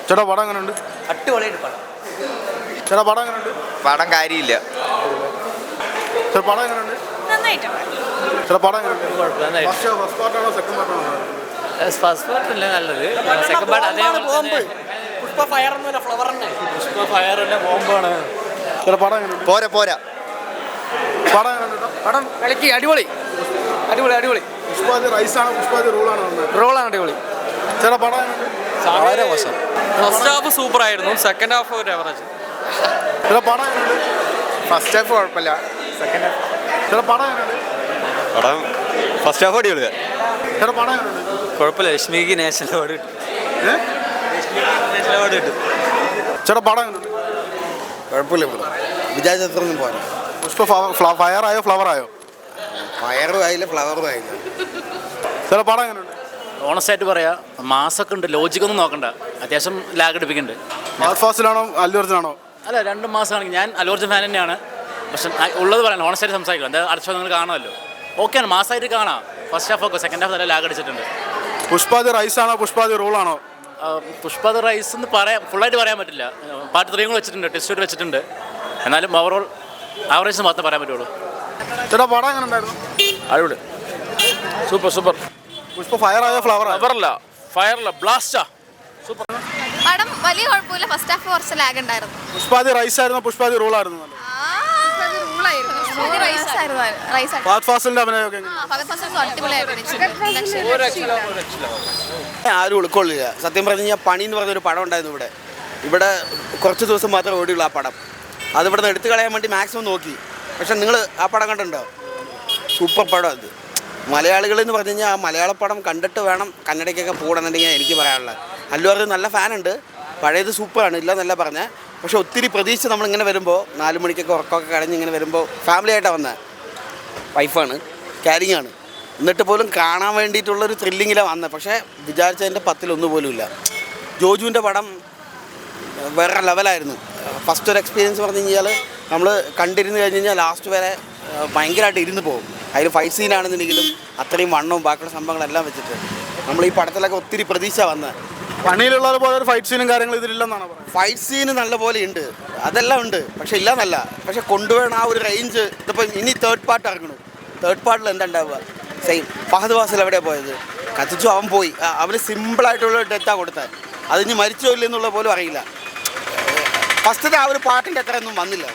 ചേട്ടാ പടം എങ്ങനെയുണ്ട്? അടിപൊളിയായിട്ട് പടം. ചേട്ടാ പടം എങ്ങനെയുണ്ട്? പടം കാര്യമില്ല. ചേട്ടാ പടം എങ്ങനെയുണ്ട്? ചേട്ടാ പടം എങ്ങനെയുണ്ട്? ഫസ്റ്റ് പാർട്ടാണോ സെക്കൻഡ് പാർട്ടാണോ? ഫസ്റ്റ് പാർട്ടല്ലേ നല്ലത്, സെക്കൻഡ് പാർട്ട് അതേ പുഷ്പ ഫയർ എന്നല്ല ഫ്ലവർ തന്നെ. പുഷ്പ ഫയറിന്റെ ബോംബാണ്. ചേട്ടാ പടം എങ്ങനെയുണ്ട്? പോരാ പോരാ. പടം എങ്ങനെയുണ്ട്? പടം കളിക്ക് അടിപൊളി അടിപൊളി അടിപൊളി. പുഷ്പാജി റൈസാണോ പുഷ്പാജി റോളാണോ? റോളാണ് അടിപൊളി. ചേട്ടാ പടം എങ്ങനെയുണ്ട്? വളരെ മോശം. ഫസ്റ്റ് ഹാഫ് സൂപ്പർ ആയിരുന്നു, സെക്കൻഡ് ഹാഫ് ഒരു ആവറേജ്. ചേട്ടാ പടം എങ്ങനെയുണ്ട്? ഫസ്റ്റ് ഹാഫ് കുഴപ്പമില്ല, സെക്കൻഡ് ഹാഫ്. ചേട്ടാ പടം എങ്ങനെയുണ്ട്? പടം ഫസ്റ്റ് ഹാഫ് അടിപൊളിയാ. ചേട്ടാ പടം എങ്ങനെയുണ്ട്? കുഴപ്പമില്ല, ലക്ഷ്മിക്ക് നാഷണൽ അവാർഡ് കിട്ടും. നാഷണൽ അവാർഡ് കിട്ടും. ചേട്ടാ പടം എങ്ങനെയുണ്ട്? കുഴപ്പമില്ല ബ്രോ, വിചാരിച്ചത്രയൊന്നും പോരാ. പുഷ്പ ഫയർ ആയോ ഫ്ലവർ ആയോ? ഫയറും ആയില്ല ഫ്ലവറും ആയില്ല. ചേട്ടാ പടം എങ്ങനെയുണ്ട്? ഓണസ്റ്റായിട്ട് പറയാം, മാസമൊക്കെ ഉണ്ട്, ലോജിക്കൊന്നും നോക്കണ്ട, അത്യാവശ്യം ലാഗ് അടിപ്പിക്കുന്നുണ്ട്. ഫാസ്റ്റിലാണോ അല്ലു അർജുനാണോ? അല്ല, 2 മാസമാണെങ്കിൽ ഞാൻ അല്ലു അർജുൻ ഫാൻ തന്നെയാണ്. പക്ഷെ ഉള്ളത് പറയണം, ഓണസ്റ്റായിട്ട് സംസാരിക്കണം. എന്താ അടുത്ത നിങ്ങൾ കാണുമല്ലോ, ഓക്കെയാണ്, മാസമായിട്ട് കാണാം. ഫസ്റ്റ് ഹാഫ് ഒക്കെ, സെക്കൻഡ് ഹാഫ് നല്ല ലാഗ് അടിച്ചിട്ടുണ്ട്. പുഷ്പാജി റൈസാണോ പുഷ്പാജി റോളാണോ? പുഷ്പ റൈസ് എന്ന് പറയാം, ഫുള്ളായിട്ട് പറയാൻ പറ്റില്ല. പാർട്ട് 3 കൂടെ വെച്ചിട്ടുണ്ട്, ടെസ്റ്റ് വെച്ചിട്ടുണ്ട്. എന്നാലും ഓവറോൾ ആവറേജ് മാത്രമേ പറയാൻ പറ്റുള്ളൂ. ചേട്ടാ പടം എങ്ങനെ ഉണ്ടായിരുന്നു? അടിപൊളി, സൂപ്പർ സൂപ്പർ. പുഷ്പ ഫയർ ആയോ ഫ്ലവർ ആയോ? ഫ്ലവറല്ല, ഫയറല്ല, ബ്ലാസ്റ്റാ. സൂപ്പർ. പടം വലിയ കുഴപ്പമില്ല, ഫസ്റ്റ് ഹാഫ് കുറച്ച് ലാഗ് ഉണ്ടായിരുന്നു. പുഷ്പാജി റൈസ് ആയിരുന്നു പുഷ്പാജി റോൾ ആയിരുന്നു? ഫാസ്റ്റിന്റെ അഭിനയമൊക്കെ ആരും ഉൾക്കൊള്ളില്ല. സത്യം പറഞ്ഞു കഴിഞ്ഞാൽ പണി എന്ന് പറഞ്ഞൊരു പടം ഉണ്ടായിരുന്നു ഇവിടെ കുറച്ച് ദിവസം മാത്രമേ ഓടിയുള്ളൂ ആ പടം. അത് ഇവിടെ നിന്ന് എടുത്തു കളയാൻ വേണ്ടി മാക്സിമം നോക്കി. പക്ഷെ നിങ്ങൾ ആ പടം കണ്ടിട്ടുണ്ടോ? സൂപ്പർ പടം അത്. മലയാളികൾ എന്ന് പറഞ്ഞു കഴിഞ്ഞാൽ ആ മലയാള പടം കണ്ടിട്ട് വേണം കന്നഡയ്ക്കൊക്കെ പോകണമെന്നുണ്ടെങ്കിൽ എനിക്ക് പറയാനുള്ളത്. അല്ലു അർജുൻ നല്ല ഫാനുണ്ട്, പഴയത് സൂപ്പറാണ്, ഇല്ല എന്നല്ല പറഞ്ഞത്. പക്ഷെ ഒത്തിരി പ്രതീക്ഷ നമ്മളിങ്ങനെ വരുമ്പോൾ 4 മണിക്കൊക്കെ ഉറക്കമൊക്കെ കഴിഞ്ഞ് ഇങ്ങനെ വരുമ്പോൾ ഫാമിലി ആയിട്ടാണ് വന്നത്. വൈഫാണ്, ക്യാരിങ് ആണ്, എന്നിട്ട് പോലും കാണാൻ വേണ്ടിയിട്ടുള്ളൊരു ത്രില്ലിങ്ങിലാണ് വന്നത്. പക്ഷേ വിചാരിച്ചതിൻ്റെ 10-1 പോലും ഇല്ല. ജോജുവിൻ്റെ പടം വേറെ ലെവലായിരുന്നു. ഫസ്റ്റ് ഒരു എക്സ്പീരിയൻസ് പറഞ്ഞു കഴിഞ്ഞാൽ നമ്മൾ കണ്ടിരുന്ന് കഴിഞ്ഞ് കഴിഞ്ഞാൽ ലാസ്റ്റ് വരെ ഭയങ്കരമായിട്ട് ഇരുന്ന് പോകും. അതിൽ ഫൈറ്റ് സീനാണെന്നുണ്ടെങ്കിലും അത്രയും വണ്ണവും ബാക്കിയുള്ള സംഭവങ്ങളെല്ലാം വെച്ചിട്ട് നമ്മൾ ഈ പടത്തിലൊക്കെ ഒത്തിരി പ്രതീക്ഷ വന്നത്. പണിയിലുള്ള പോലെ ഒരു ഫൈറ്റ് സീനും കാര്യങ്ങളും ഇതിലില്ലെന്നാണ് പറയുന്നത്. ഫൈറ്റ് സീന് നല്ല പോലെ ഉണ്ട്, അതെല്ലാം ഉണ്ട്, പക്ഷെ ഇല്ലെന്നല്ല. പക്ഷെ കൊണ്ടുപോകണ ആ ഒരു റേഞ്ച്. ഇതിപ്പം ഇനി തേർഡ് പാർട്ട് ഇറങ്ങണം. തേർഡ് പാർട്ടിൽ എന്താ ഉണ്ടാവുക? സെയിം ഫഹദ് ഫാസിൽ എവിടെയാണ് പോയത്? കത്തിച്ചു, അവൻ പോയി. അവന് സിമ്പിളായിട്ടുള്ള ഡെത്താണ് കൊടുത്തത്. അതിന് മരിച്ചോ ഇല്ലെന്നുള്ള പോലും അറിയില്ല. ഫസ്റ്റത്തെ ആ ഒരു പാട്ടിൻ്റെ അത്രയൊന്നും വന്നില്ല.